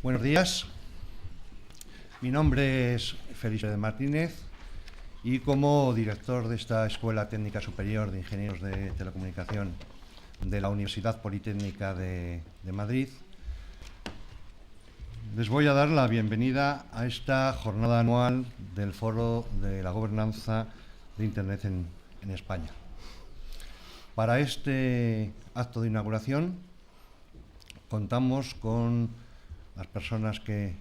Buenos días, mi nombre es Felipe Martínez y como director de esta Escuela Técnica Superior de Ingenieros de Telecomunicación de la Universidad Politécnica de Madrid, les voy a dar la bienvenida a esta jornada anual del Foro de la Gobernanza de Internet en España. Para este acto de inauguración contamos con las personas que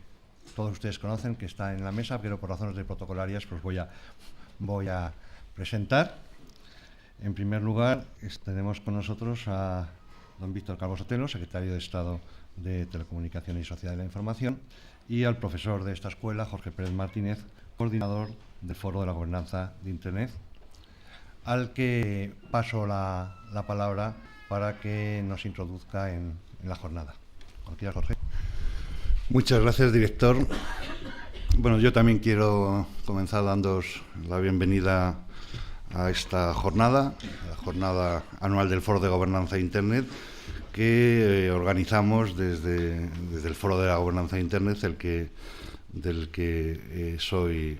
todos ustedes conocen, que están en la mesa, pero por razones de protocolarias pues voy a presentar. En primer lugar, tenemos con nosotros a don Víctor Calvo Sotelo, secretario de Estado de Telecomunicación y Sociedad de la Información, y al profesor de esta escuela, Jorge Pérez Martínez, coordinador del Foro de la Gobernanza de Internet, al que paso la palabra para que nos introduzca en la jornada. Cuando quieras, Jorge. Muchas gracias, director. Bueno, yo también quiero comenzar dándoos la bienvenida a esta jornada, la jornada anual del Foro de Gobernanza de Internet, que organizamos desde el Foro de la Gobernanza de Internet, del que soy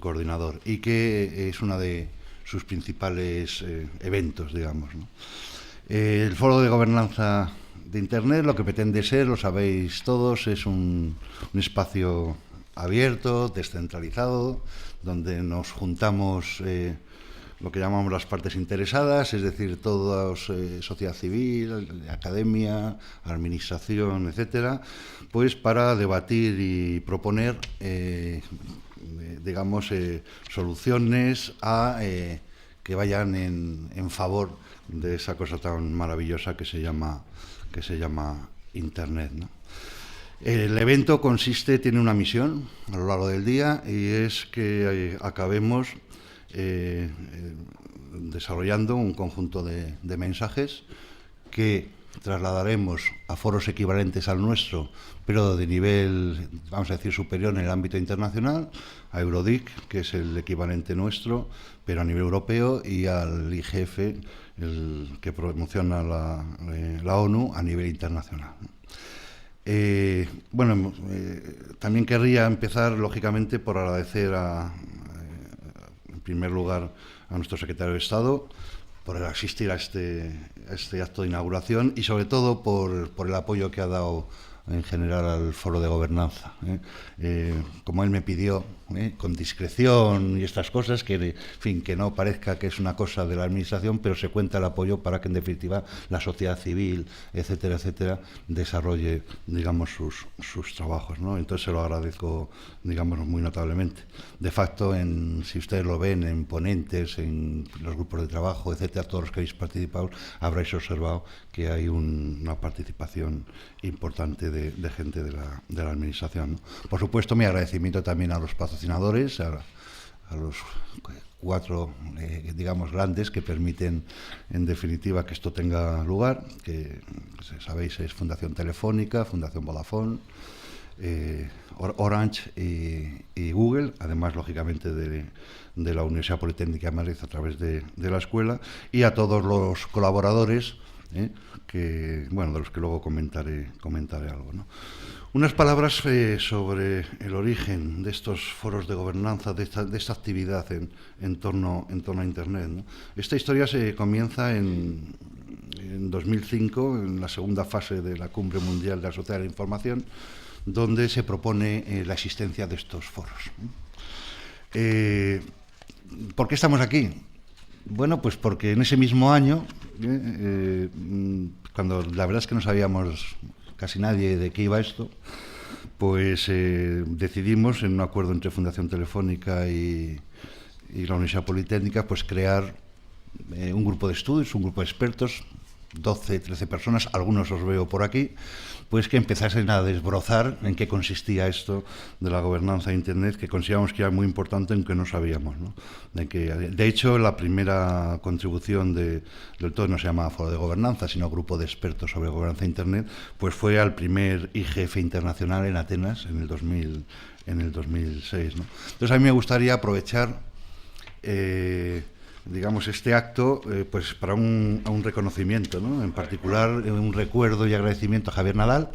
coordinador, y que es uno de sus principales eventos, digamos, ¿no? El Foro de Gobernanza de Internet lo que pretende ser, lo sabéis todos, es un espacio abierto, descentralizado, donde nos juntamos lo que llamamos las partes interesadas, es decir, todos, sociedad civil, academia, administración, etcétera, pues para debatir y proponer, soluciones que vayan en favor de esa cosa tan maravillosa que se llama Internet, ¿no? El evento tiene una misión a lo largo del día, y es que acabemos desarrollando un conjunto de mensajes que trasladaremos a foros equivalentes al nuestro, pero de nivel, vamos a decir, superior en el ámbito internacional, a Eurodic, que es el equivalente nuestro, pero a nivel europeo, y al IGF, el que promociona la ONU a nivel internacional. También querría empezar, lógicamente, por agradecer en primer lugar a nuestro secretario de Estado por asistir a este acto de inauguración, y sobre todo por el apoyo que ha dado en general al Foro de Gobernanza. Como él me pidió, con discreción y estas cosas, que, en fin, que no parezca que es una cosa de la Administración, pero se cuenta el apoyo para que, en definitiva, la sociedad civil, etcétera, etcétera, desarrolle, digamos, sus trabajos, ¿no? Entonces se lo agradezco, digamos, muy notablemente. De facto, si ustedes lo ven en ponentes, en los grupos de trabajo, etcétera, todos los que habéis participado, habréis observado que hay una participación importante de gente de la Administración, ¿no? Por supuesto, mi agradecimiento también a los patrocinadores, cuatro, digamos, grandes que permiten, en definitiva, que esto tenga lugar, que, sabéis, es Fundación Telefónica, Fundación Vodafone, Orange y Google, además, lógicamente, de la Universidad Politécnica de Madrid a través de la escuela, y a todos los colaboradores, que, bueno, de los que luego comentaré algo, ¿no? Unas palabras sobre el origen de estos foros de gobernanza, de esta actividad en torno a Internet, ¿no? Esta historia se comienza en 2005, en la segunda fase de la Cumbre Mundial de la Sociedad de la Información, donde se propone la existencia de estos foros. ¿Por qué estamos aquí? Bueno, pues porque en ese mismo año, cuando la verdad es que no sabíamos casi nadie de qué iba esto, pues decidimos, en un acuerdo entre Fundación Telefónica y la Universidad Politécnica, pues crear un grupo de estudios, un grupo de expertos, 12, 13 personas, algunos os veo por aquí, pues que empezasen a desbrozar en qué consistía esto de la gobernanza de Internet, que consideramos que era muy importante, aunque no sabíamos, ¿no? De hecho, la primera contribución del todo no se llamaba Foro de Gobernanza, sino Grupo de Expertos sobre Gobernanza de Internet, pues fue al primer IGF internacional en Atenas en el 2006, ¿no? Entonces, a mí me gustaría aprovechar digamos, este acto pues para un reconocimiento, ¿no? En particular un recuerdo y agradecimiento a Javier Nadal,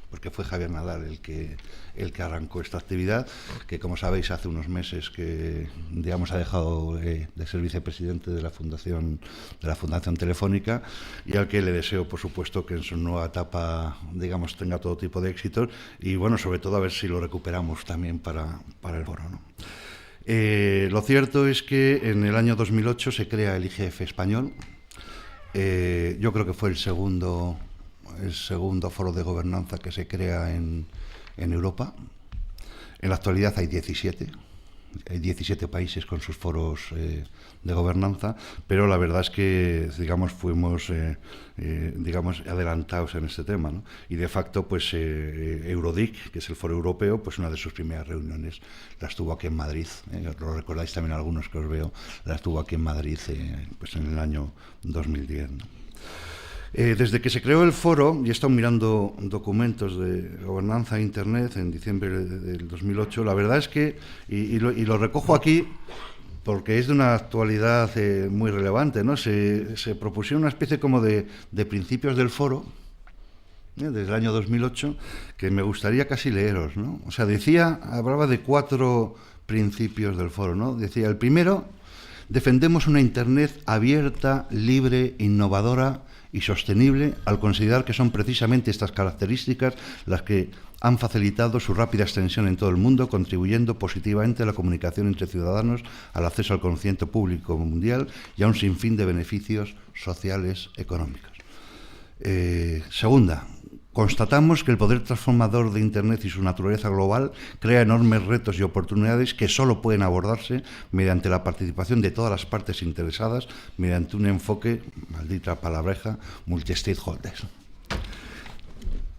porque fue Javier Nadal el que arrancó esta actividad, que, como sabéis, hace unos meses que, digamos, ha dejado de ser vicepresidente de la Fundación Telefónica, y al que le deseo, por supuesto, que en su nueva etapa, digamos, tenga todo tipo de éxitos, y bueno, sobre todo a ver si lo recuperamos también para el foro, ¿no? Lo cierto es que en el año 2008 se crea el IGF español. Yo creo que fue el segundo foro de gobernanza que se crea en Europa. En la actualidad hay 17 países con sus foros de gobernanza, pero la verdad es que, digamos, fuimos digamos, adelantados en este tema, ¿no? Y de facto, pues Eurodic, que es el foro europeo, pues una de sus primeras reuniones las tuvo aquí en Madrid, lo recordáis también algunos que os veo, las tuvo aquí en Madrid pues en el año 2010, ¿no? Desde que se creó el foro, y he estado mirando documentos de gobernanza de Internet en diciembre del 2008, la verdad es que, y lo recojo aquí porque es de una actualidad muy relevante, ¿no? Se propusieron una especie como de principios del foro, desde el año 2008, que me gustaría casi leeros, ¿no? O sea, hablaba de 4 principios del foro, ¿no? Decía, el primero: defendemos una Internet abierta, libre, innovadora y sostenible, al considerar que son precisamente estas características las que han facilitado su rápida extensión en todo el mundo, contribuyendo positivamente a la comunicación entre ciudadanos, al acceso al conocimiento público mundial y a un sinfín de beneficios sociales económicos. Segunda, constatamos que el poder transformador de Internet y su naturaleza global crea enormes retos y oportunidades que solo pueden abordarse mediante la participación de todas las partes interesadas, mediante un enfoque, maldita palabreja, multi-stakeholders.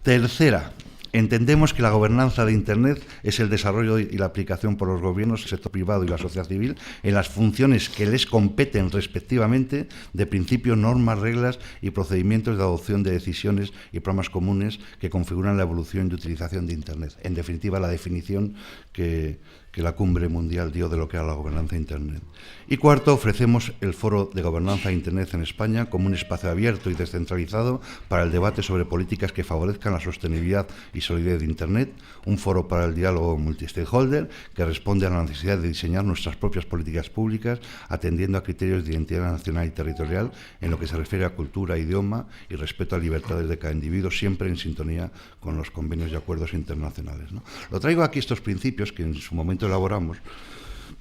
Tercera, entendemos que la gobernanza de Internet es el desarrollo y la aplicación por los gobiernos, el sector privado y la sociedad civil en las funciones que les competen respectivamente de principios, normas, reglas y procedimientos de adopción de decisiones y programas comunes que configuran la evolución y utilización de Internet. En definitiva, la definición que la Cumbre Mundial dio de lo que era la gobernanza de Internet. Y cuarto, ofrecemos el Foro de Gobernanza de Internet en España como un espacio abierto y descentralizado para el debate sobre políticas que favorezcan la sostenibilidad y solidez de Internet, un foro para el diálogo multi-stakeholder que responde a la necesidad de diseñar nuestras propias políticas públicas atendiendo a criterios de identidad nacional y territorial en lo que se refiere a cultura, idioma y respeto a libertades de cada individuo, siempre en sintonía con los convenios y acuerdos internacionales, ¿no? Lo traigo aquí, estos principios que en su momento elaboramos,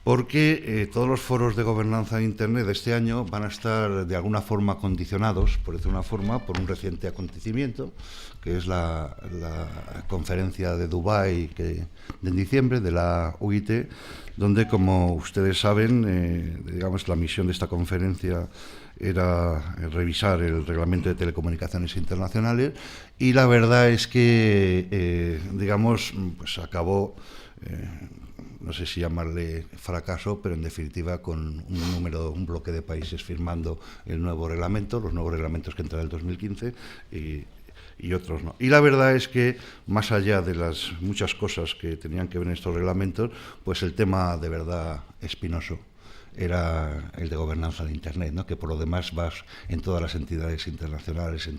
porque todos los foros de gobernanza de Internet de este año van a estar de alguna forma condicionados, por decir una forma, por un reciente acontecimiento, que es la conferencia de Dubái de diciembre de la UIT, donde, como ustedes saben, digamos, la misión de esta conferencia era revisar el reglamento de telecomunicaciones internacionales, y la verdad es que, digamos, pues acabó no sé si llamarle fracaso, pero en definitiva con un bloque de países firmando el nuevo reglamento, los nuevos reglamentos que entraron en el 2015 y otros no. Y la verdad es que, más allá de las muchas cosas que tenían que ver en estos reglamentos, pues el tema de verdad espinoso era el de gobernanza de Internet, ¿no? Que por lo demás va en todas las entidades internacionales,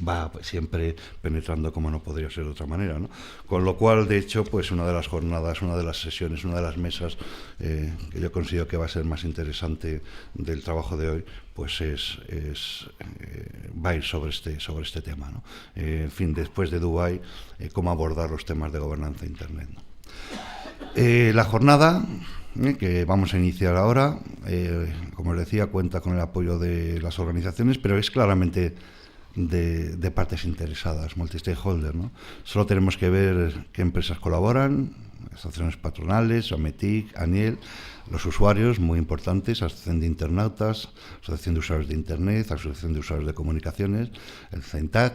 va siempre penetrando como no podría ser de otra manera, ¿no? Con lo cual, de hecho, pues una de las jornadas, una de las sesiones, una de las mesas que yo considero que va a ser más interesante del trabajo de hoy, pues va a ir sobre este tema, ¿no? En fin, después de Dubái, cómo abordar los temas de gobernanza de Internet, ¿no? La jornada que vamos a iniciar ahora, como os decía, cuenta con el apoyo de las organizaciones, pero es claramente de partes interesadas, multi-stakeholder, ¿no? Solo tenemos que ver qué empresas colaboran, asociaciones patronales, AMETIC, ANIEL, los usuarios, muy importantes, Asociación de Internautas, Asociación de Usuarios de Internet, Asociación de Usuarios de Comunicaciones, el CENTAC,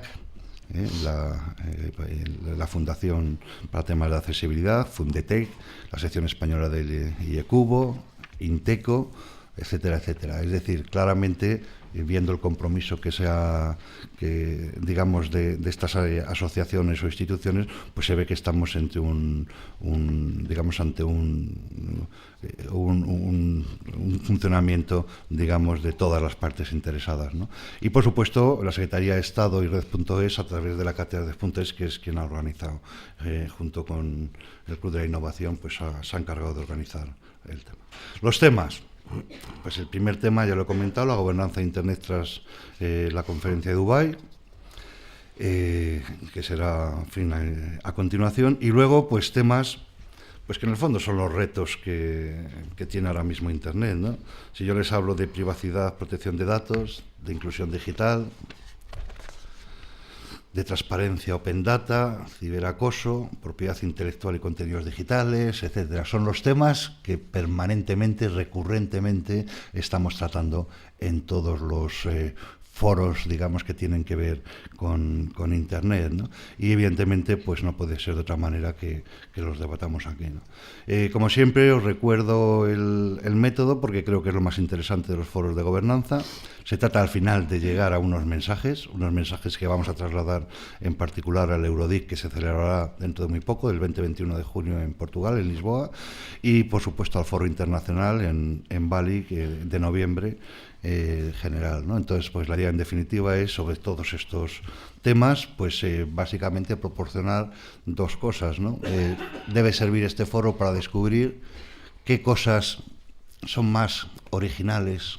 la Fundación para Temas de Accesibilidad, Fundetec, la sección española del IECubo, Inteco, etcétera, etcétera. Es decir, claramente, viendo el compromiso digamos de estas asociaciones o instituciones, pues se ve que estamos ante un funcionamiento, digamos, de todas las partes interesadas, ¿no? Y por supuesto la Secretaría de Estado y Red.es, a través de la cátedra Red.es, que es quien ha organizado, junto con el Club de la Innovación, pues se ha encargado de organizar el tema. Los temas. Pues el primer tema, ya lo he comentado, la gobernanza de Internet tras la conferencia de Dubái, que será, en fin, a continuación. Y luego, pues temas pues que en el fondo son los retos que tiene ahora mismo Internet, ¿no? Si yo les hablo de privacidad, protección de datos, de inclusión digital, de transparencia, open data, ciberacoso, propiedad intelectual y contenidos digitales, etcétera. Son los temas que permanentemente, recurrentemente estamos tratando en todos los foros, digamos, que tienen que ver con Internet, ¿no? Y evidentemente, pues no puede ser de otra manera que los debatamos aquí, ¿no? Como siempre, os recuerdo el método, porque creo que es lo más interesante de los foros de gobernanza. Se trata al final de llegar a unos mensajes que vamos a trasladar en particular al Eurodic, que se celebrará dentro de muy poco, el 20-21 de junio en Portugal, en Lisboa, y por supuesto al foro internacional en Bali, de noviembre, general, ¿no? Entonces, pues la idea en definitiva es, sobre todos estos temas, pues básicamente proporcionar dos cosas, ¿no? Debe servir este foro para descubrir qué cosas son más originales.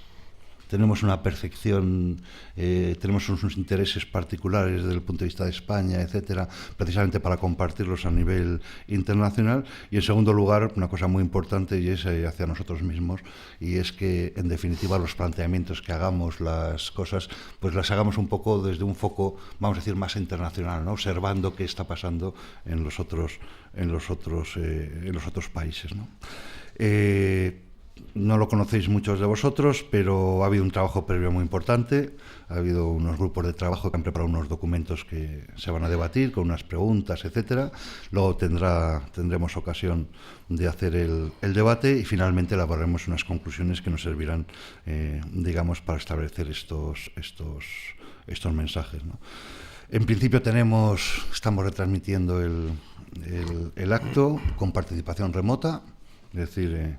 Tenemos una percepción, tenemos unos intereses particulares desde el punto de vista de España, etcétera, precisamente para compartirlos a nivel internacional. Y en segundo lugar, una cosa muy importante, y es hacia nosotros mismos, y es que en definitiva los planteamientos que hagamos, las cosas, pues las hagamos un poco desde un foco, vamos a decir, más internacional, ¿no? Observando qué está pasando en los otros países, ¿no? No lo conocéis muchos de vosotros, pero ha habido un trabajo previo muy importante. Ha habido unos grupos de trabajo que han preparado unos documentos que se van a debatir con unas preguntas, etcétera. Luego tendremos ocasión de hacer el debate y finalmente elaboraremos unas conclusiones que nos servirán, digamos, para establecer estos mensajes, ¿no? En principio estamos retransmitiendo el acto con participación remota, es decir,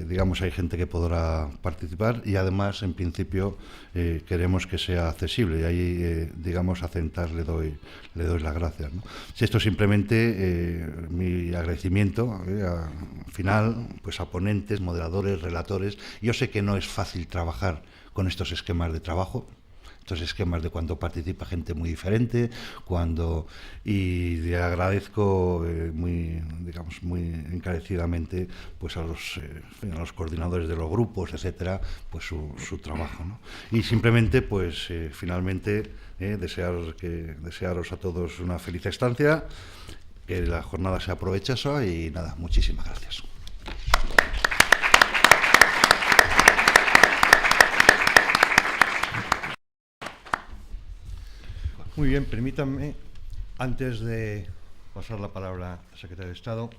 digamos, hay gente que podrá participar y además, en principio, queremos que sea accesible y ahí, digamos, a Centar le doy las gracias, ¿no? Si esto simplemente mi agradecimiento al final, pues a ponentes, moderadores, relatores. Yo sé que no es fácil trabajar con estos esquemas de trabajo, estos esquemas de cuando participa gente muy diferente, y le agradezco muy encarecidamente, pues a los coordinadores de los grupos, etcétera, pues su trabajo, ¿no? Y simplemente, pues finalmente desearos a todos una feliz estancia, que la jornada sea provechosa y nada, muchísimas gracias. Muy bien, permítanme, antes de pasar la palabra al secretario de Estado,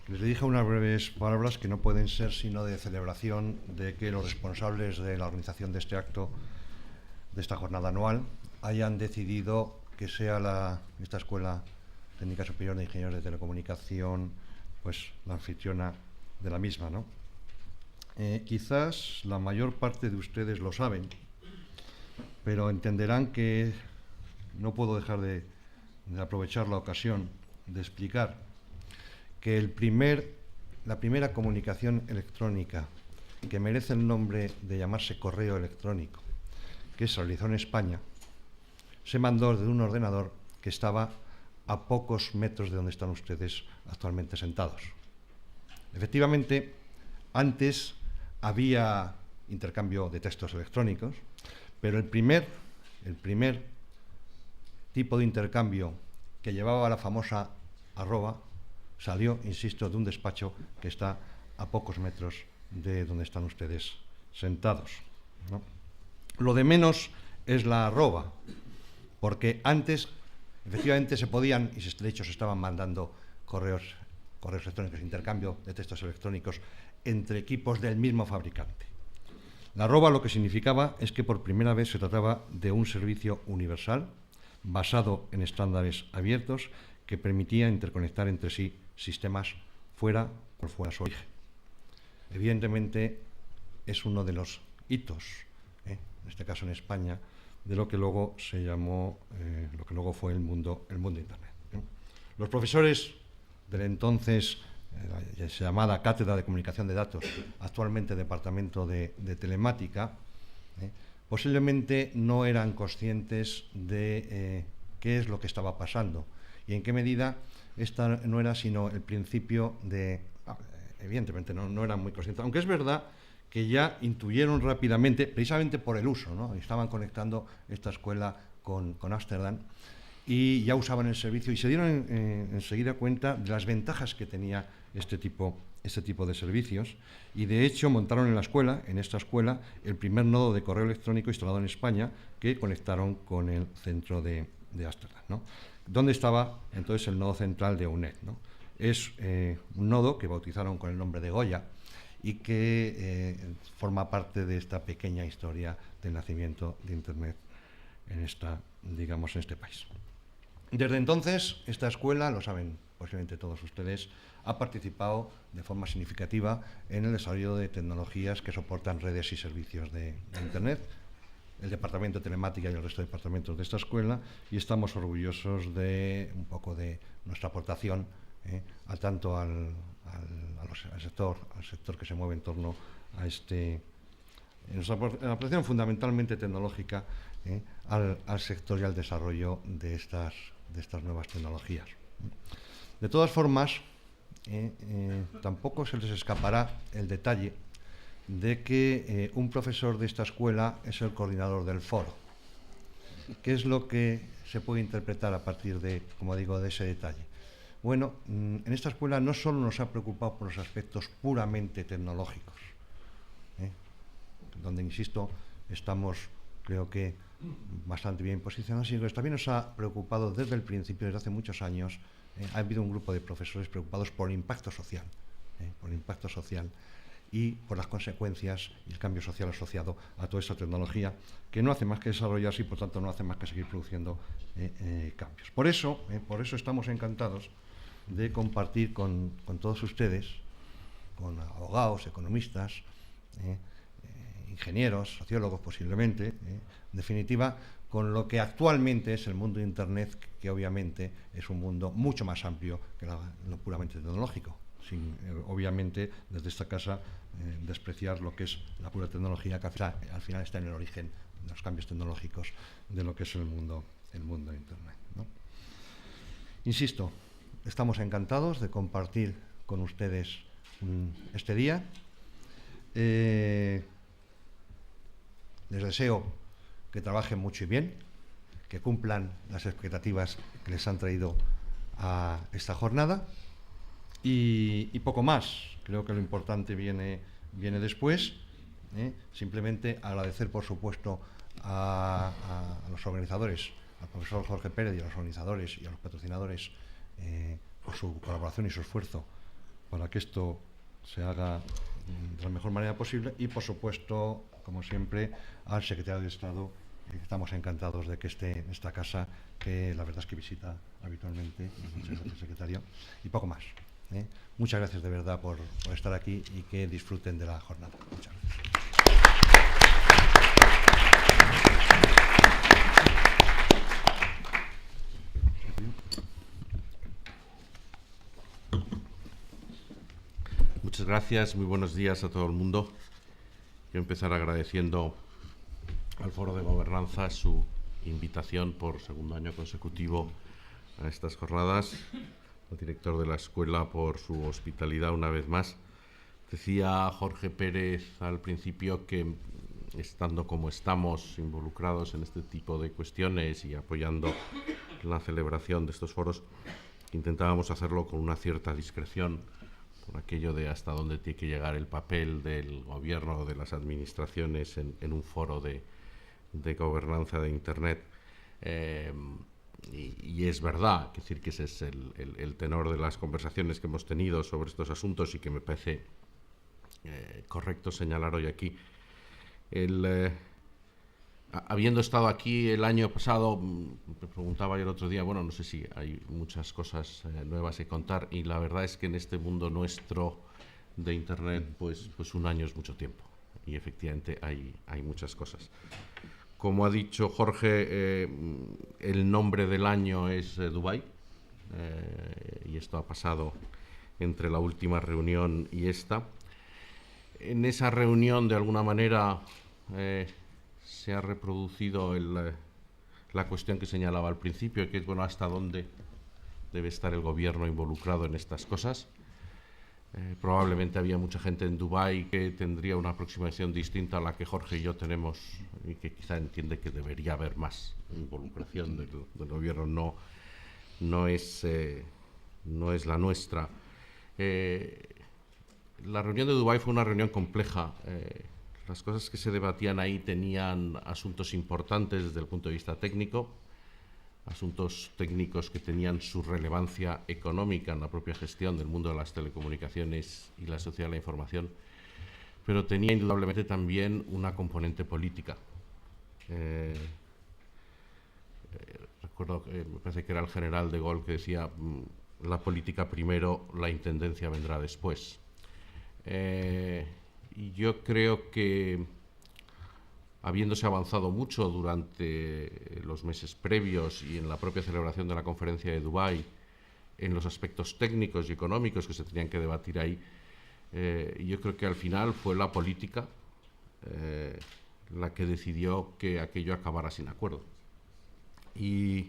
Les dirija unas breves palabras que no pueden ser sino de celebración de que los responsables de la organización de este acto, de esta jornada anual, hayan decidido que sea esta Escuela Técnica Superior de Ingenieros de Telecomunicación pues la anfitriona de la misma, ¿no? Quizás la mayor parte de ustedes lo saben, pero entenderán que no puedo dejar de aprovechar la ocasión de explicar que la primera comunicación electrónica que merece el nombre de llamarse correo electrónico, que se realizó en España, se mandó de un ordenador que estaba a pocos metros de donde están ustedes actualmente sentados. Efectivamente, antes había intercambio de textos electrónicos, pero el primer tipo de intercambio que llevaba la famosa arroba salió, insisto, de un despacho que está a pocos metros de donde están ustedes sentados, ¿no? Lo de menos es la arroba, porque antes efectivamente se podían, y de hecho se estaban mandando correos electrónicos, intercambio de textos electrónicos entre equipos del mismo fabricante. La arroba lo que significaba es que por primera vez se trataba de un servicio universal basado en estándares abiertos que permitía interconectar entre sí sistemas fuera su origen. Evidentemente es uno de los hitos, en este caso en España, de lo que luego se llamó, lo que luego fue el mundo Internet. Los profesores del entonces llamada Cátedra de Comunicación de Datos, actualmente Departamento de Telemática, posiblemente no eran conscientes de qué es lo que estaba pasando y en qué medida esta no era sino el principio de... Evidentemente no eran muy conscientes, aunque es verdad que ya intuyeron rápidamente, precisamente por el uso, ¿no? Estaban conectando esta escuela con Ámsterdam y ya usaban el servicio y se dieron enseguida cuenta de las ventajas que tenía este tipo de servicios y de hecho montaron en esta escuela, el primer nodo de correo electrónico instalado en España que conectaron con el centro de Ámsterdam, ¿no? ¿Dónde estaba entonces el nodo central de UNED, ¿no? Es un nodo que bautizaron con el nombre de Goya y que forma parte de esta pequeña historia del nacimiento de Internet en este país. Desde entonces, esta escuela, lo saben posiblemente todos ustedes, ha participado de forma significativa en el desarrollo de tecnologías que soportan redes y servicios de Internet, el Departamento de Telemática y el resto de departamentos de esta escuela, y estamos orgullosos de un poco de nuestra aportación tanto al sector que se mueve en torno a nuestra aportación fundamentalmente tecnológica al sector y al desarrollo de estas nuevas tecnologías. De todas formas, tampoco se les escapará el detalle de que un profesor de esta escuela es el coordinador del foro. ¿Qué es lo que se puede interpretar a partir de, como digo, de ese detalle? Bueno, en esta escuela no solo nos ha preocupado por los aspectos puramente tecnológicos, donde, insisto, estamos, creo que, bastante bien posicionados, sino que también nos ha preocupado desde el principio, desde hace muchos años, ha habido un grupo de profesores preocupados por el impacto social, y por las consecuencias y el cambio social asociado a toda esta tecnología, que no hace más que desarrollarse y, por tanto, no hace más que seguir produciendo cambios. Por eso estamos encantados de compartir con todos ustedes, con abogados, economistas, ingenieros, sociólogos posiblemente, en definitiva, con lo que actualmente es el mundo de Internet, que obviamente es un mundo mucho más amplio que lo puramente tecnológico, sin obviamente desde esta casa despreciar lo que es la pura tecnología, que al final está en el origen de los cambios tecnológicos de lo que es el mundo de Internet, ¿no? Insisto, estamos encantados de compartir con ustedes este día. Les deseo que trabajen mucho y bien, que cumplan las expectativas que les han traído a esta jornada y poco más. Creo que lo importante viene después. Simplemente agradecer, por supuesto, a los organizadores, al profesor Jorge Pérez y a los organizadores y a los patrocinadores por su colaboración y su esfuerzo para que esto se haga de la mejor manera posible y, por supuesto, como siempre, al secretario de Estado. Estamos encantados de que esté en esta casa, que la verdad es que visita habitualmente. Muchas gracias, secretario. Y poco más. Muchas gracias de verdad por estar aquí y que disfruten de la jornada. Muchas gracias. Muchas gracias, muy buenos días a todo el mundo. Quiero empezar agradeciendo al Foro de Gobernanza su invitación por segundo año consecutivo a estas jornadas, al director de la escuela por su hospitalidad una vez más. Decía Jorge Pérez al principio que, estando como estamos involucrados en este tipo de cuestiones y apoyando la celebración de estos foros, intentábamos hacerlo con una cierta discreción, por aquello de hasta dónde tiene que llegar el papel del gobierno o de las administraciones en un foro de gobernanza de Internet. Y es verdad, es decir, que ese es el tenor de las conversaciones que hemos tenido sobre estos asuntos y que me parece correcto señalar hoy aquí. Habiendo estado aquí el año pasado, me preguntaba yo el otro día, bueno, no sé si hay muchas cosas nuevas que contar, y la verdad es que en este mundo nuestro de Internet, pues un año es mucho tiempo, y efectivamente hay muchas cosas. Como ha dicho Jorge, el nombre del año es Dubái, y esto ha pasado entre la última reunión y esta. En esa reunión, de alguna manera, se ha reproducido la cuestión que señalaba al principio, que es, bueno, hasta dónde debe estar el gobierno involucrado en estas cosas. Probablemente había mucha gente en Dubái que tendría una aproximación distinta a la que Jorge y yo tenemos, y que quizá entiende que debería haber más involucración del gobierno. No es la nuestra. La reunión de Dubái fue una reunión compleja. Las cosas que se debatían ahí tenían asuntos importantes desde el punto de vista técnico, asuntos técnicos que tenían su relevancia económica en la propia gestión del mundo de las telecomunicaciones y la sociedad de la información, pero tenía indudablemente también una componente política. Recuerdo, me parece que era el general de Gaulle que decía, la política primero, la intendencia vendrá después. Y yo creo que, habiéndose avanzado mucho durante los meses previos y en la propia celebración de la conferencia de Dubái, en los aspectos técnicos y económicos que se tenían que debatir ahí, yo creo que al final fue la política la que decidió que aquello acabara sin acuerdo. Y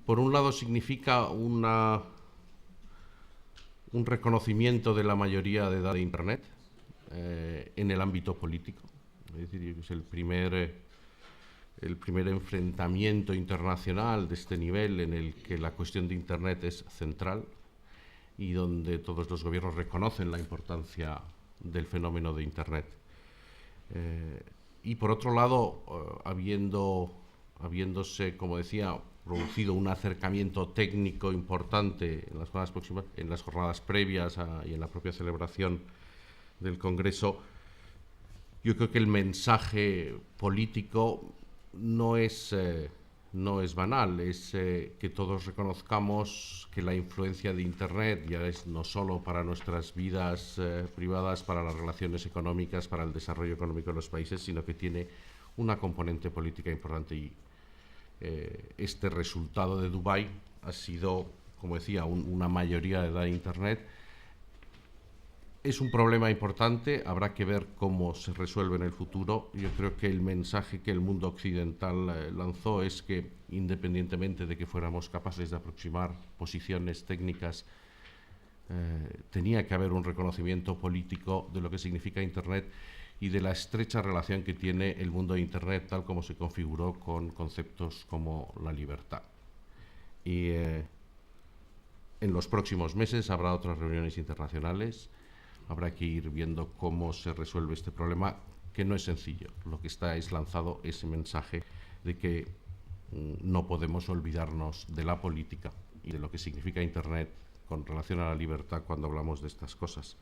por un lado significa un reconocimiento de la mayoría de edad de Internet en el ámbito político. Es decir, es el primer enfrentamiento internacional de este nivel en el que la cuestión de Internet es central y donde todos los gobiernos reconocen la importancia del fenómeno de Internet. Y por otro lado, habiéndose, como decía, producido un acercamiento técnico importante en las jornadas previas y en la propia celebración del Congreso, yo creo que el mensaje político no es banal, es que todos reconozcamos que la influencia de Internet ya es no solo para nuestras vidas privadas, para las relaciones económicas, para el desarrollo económico de los países, sino que tiene una componente política importante. Y este resultado de Dubái ha sido, como decía, una mayoría de edad de Internet. Es un problema importante, habrá que ver cómo se resuelve en el futuro. Yo creo que el mensaje que el mundo occidental lanzó es que, independientemente de que fuéramos capaces de aproximar posiciones técnicas, tenía que haber un reconocimiento político de lo que significa Internet y de la estrecha relación que tiene el mundo de Internet tal como se configuró con conceptos como la libertad. Y en los próximos meses habrá otras reuniones internacionales. Habrá que ir viendo cómo se resuelve este problema, que no es sencillo. Lo que está es lanzado ese mensaje de que no podemos olvidarnos de la política y de lo que significa Internet con relación a la libertad cuando hablamos de estas cosas.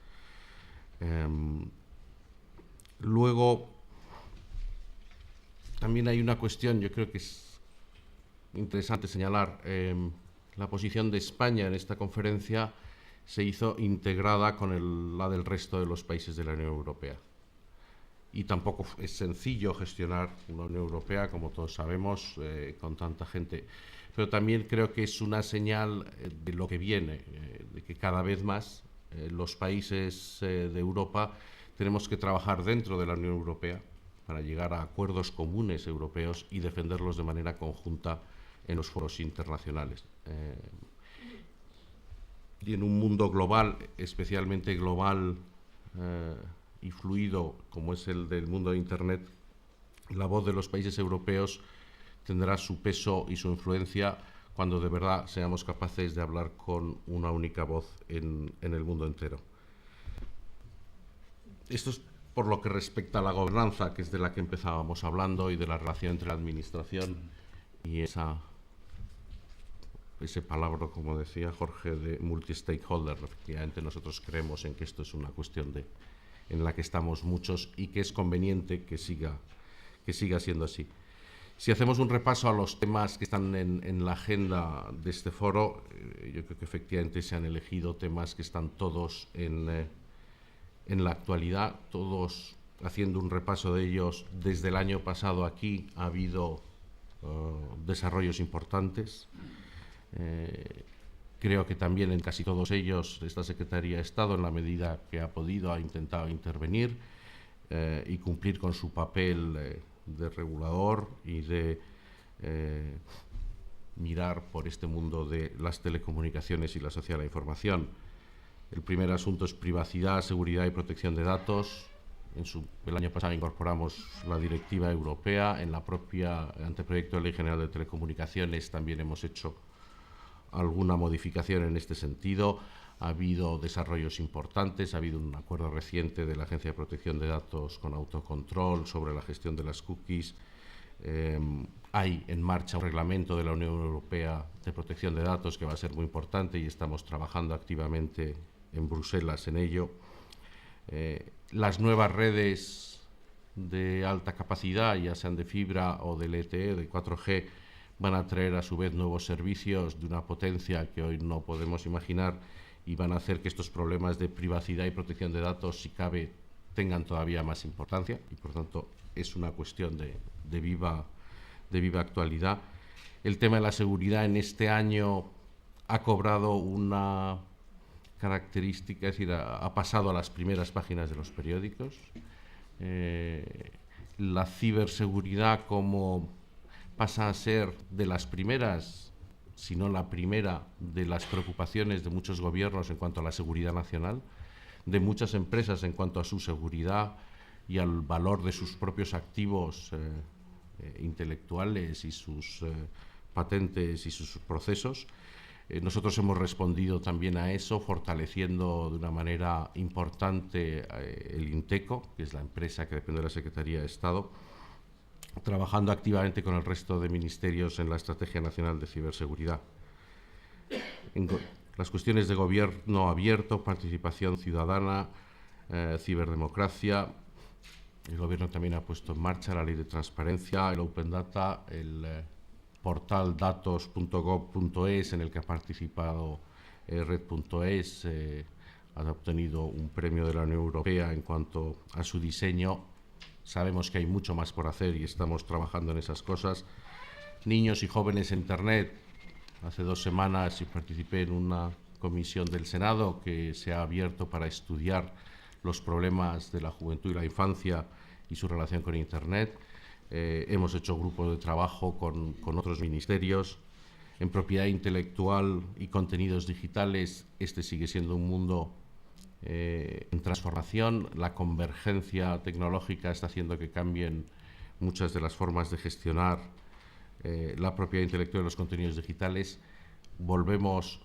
Luego, también hay una cuestión, yo creo que es interesante señalar, la posición de España en esta conferencia se hizo integrada con la del resto de los países de la Unión Europea. Y tampoco es sencillo gestionar una Unión Europea, como todos sabemos, con tanta gente. Pero también creo que es una señal de lo que viene, de que cada vez más los países de Europa tenemos que trabajar dentro de la Unión Europea para llegar a acuerdos comunes europeos y defenderlos de manera conjunta en los foros internacionales. Y en un mundo global, especialmente global y fluido como es el del mundo de Internet, la voz de los países europeos tendrá su peso y su influencia cuando de verdad seamos capaces de hablar con una única voz en el mundo entero. Esto es por lo que respecta a la gobernanza, que es de la que empezábamos hablando, y de la relación entre la administración y ese palabra, como decía Jorge, de multi-stakeholder. Efectivamente, nosotros creemos en que esto es una cuestión en la que estamos muchos y que es conveniente que siga siendo así. Si hacemos un repaso a los temas que están en la agenda de este foro, yo creo que efectivamente se han elegido temas que están todos en la actualidad, todos haciendo un repaso de ellos. Desde el año pasado aquí ha habido desarrollos importantes. Creo que también en casi todos ellos esta Secretaría de Estado, en la medida que ha podido, ha intentado intervenir y cumplir con su papel de regulador y de mirar por este mundo de las telecomunicaciones y la sociedad de la información. El primer asunto es privacidad, seguridad y protección de datos. El año pasado incorporamos la directiva europea. En la propia anteproyecto de Ley General de Telecomunicaciones también hemos hecho alguna modificación en este sentido. Ha habido desarrollos importantes, ha habido un acuerdo reciente de la Agencia de Protección de Datos con autocontrol sobre la gestión de las cookies. Hay en marcha un reglamento de la Unión Europea de protección de datos que va a ser muy importante y estamos trabajando activamente en Bruselas en ello. Las nuevas redes de alta capacidad, ya sean de fibra o de LTE, de 4G, van a traer a su vez nuevos servicios de una potencia que hoy no podemos imaginar y van a hacer que estos problemas de privacidad y protección de datos, si cabe, tengan todavía más importancia y, por tanto, es una cuestión de viva actualidad. El tema de la seguridad en este año ha cobrado una característica, es decir, ha pasado a las primeras páginas de los periódicos. La ciberseguridad pasa a ser de las primeras, si no la primera, de las preocupaciones de muchos gobiernos en cuanto a la seguridad nacional, de muchas empresas en cuanto a su seguridad y al valor de sus propios activos intelectuales y sus patentes y sus procesos. Nosotros hemos respondido también a eso, fortaleciendo de una manera importante el INTECO, que es la empresa que depende de la Secretaría de Estado, trabajando activamente con el resto de ministerios en la Estrategia Nacional de Ciberseguridad. Las cuestiones de gobierno abierto, participación ciudadana, ciberdemocracia. El Gobierno también ha puesto en marcha la Ley de Transparencia, el Open Data, el portal datos.gov.es, en el que ha participado Red.es, ha obtenido un premio de la Unión Europea en cuanto a su diseño. Sabemos que hay mucho más por hacer y estamos trabajando en esas cosas. Niños y jóvenes en Internet. Hace 2 semanas participé en una comisión del Senado que se ha abierto para estudiar los problemas de la juventud y la infancia y su relación con Internet. Hemos hecho grupos de trabajo con otros ministerios. En propiedad intelectual y contenidos digitales, este sigue siendo un mundo en transformación. La convergencia tecnológica está haciendo que cambien muchas de las formas de gestionar la propiedad intelectual de los contenidos digitales. Volvemos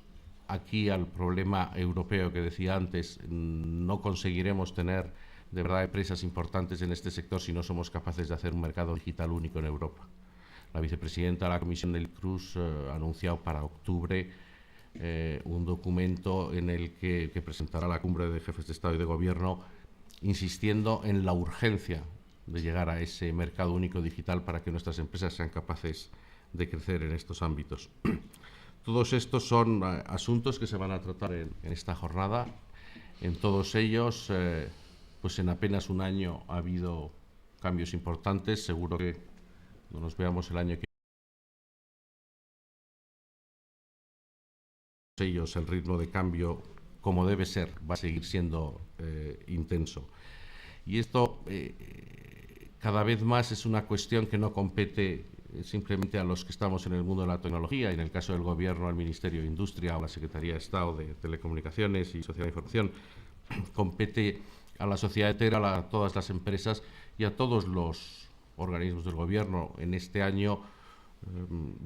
aquí al problema europeo que decía antes. No conseguiremos tener de verdad empresas importantes en este sector si no somos capaces de hacer un mercado digital único en Europa. La vicepresidenta de la Comisión, Neelie Kroes, ha anunciado para octubre un documento en el que presentará la Cumbre de Jefes de Estado y de Gobierno, insistiendo en la urgencia de llegar a ese mercado único digital para que nuestras empresas sean capaces de crecer en estos ámbitos. Todos estos son asuntos que se van a tratar en esta jornada. En todos ellos, pues en apenas un año ha habido cambios importantes. Seguro que cuando nos veamos el año que viene, ellos el ritmo de cambio, como debe ser, va a seguir siendo intenso. Y esto cada vez más es una cuestión que no compete simplemente a los que estamos en el mundo de la tecnología, y en el caso del Gobierno, al Ministerio de Industria o a la Secretaría de Estado de Telecomunicaciones y Sociedad de Información, compete a la sociedad entera, a todas las empresas y a todos los organismos del Gobierno. En este año,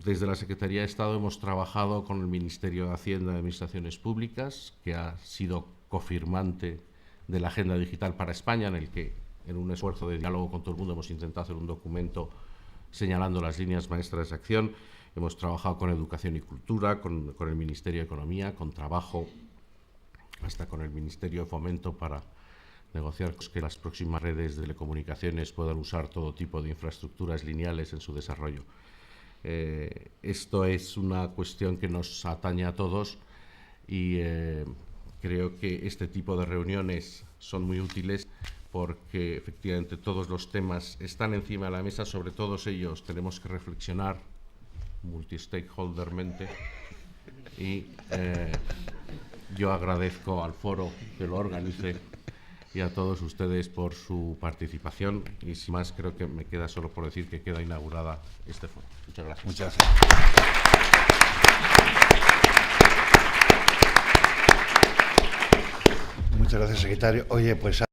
desde la Secretaría de Estado, hemos trabajado con el Ministerio de Hacienda y Administraciones Públicas, que ha sido cofirmante de la Agenda Digital para España, en el que, en un esfuerzo de diálogo con todo el mundo, hemos intentado hacer un documento señalando las líneas maestras de acción. Hemos trabajado con Educación y Cultura, con el Ministerio de Economía, con Trabajo, hasta con el Ministerio de Fomento, para negociar que las próximas redes de telecomunicaciones puedan usar todo tipo de infraestructuras lineales en su desarrollo. Esto es una cuestión que nos atañe a todos y creo que este tipo de reuniones son muy útiles, porque efectivamente todos los temas están encima de la mesa. Sobre todos ellos tenemos que reflexionar multi-stakeholdermente, y yo agradezco al foro que lo organice y a todos ustedes por su participación, y sin más creo que me queda solo por decir que queda inaugurada este foro. Muchas gracias. Muchas gracias. Muchas gracias, secretario. Oye, pues